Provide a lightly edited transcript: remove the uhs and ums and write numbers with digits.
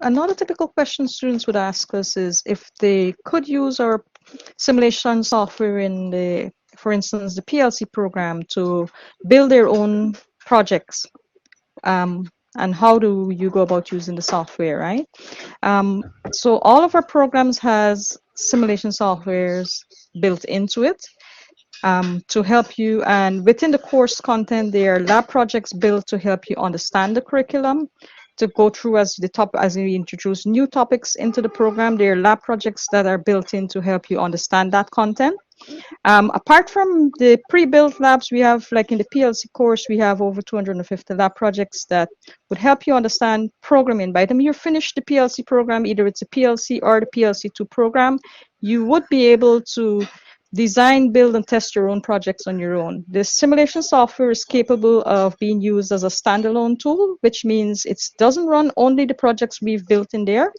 Another typical question students would ask us is if they could use our simulation software in the, for instance, the PLC program to build their own projects. And how do you go about using the software, right? So all of our programs has simulation softwares built into it to help you. And within the course content, there are lab projects built to help you understand the curriculum, to go through as we introduce new topics into the program. There are lab projects that are built in to help you understand that content. Apart from the pre-built labs, we have, like in the PLC course, we have over 250 lab projects that would help you understand programming. By the time you finish the PLC program, either it's a PLC or the PLC2 program, you would be able to design, build, and test your own projects on your own. The simulation software is capable of being used as a standalone tool, which means it doesn't run only the projects we've built in there.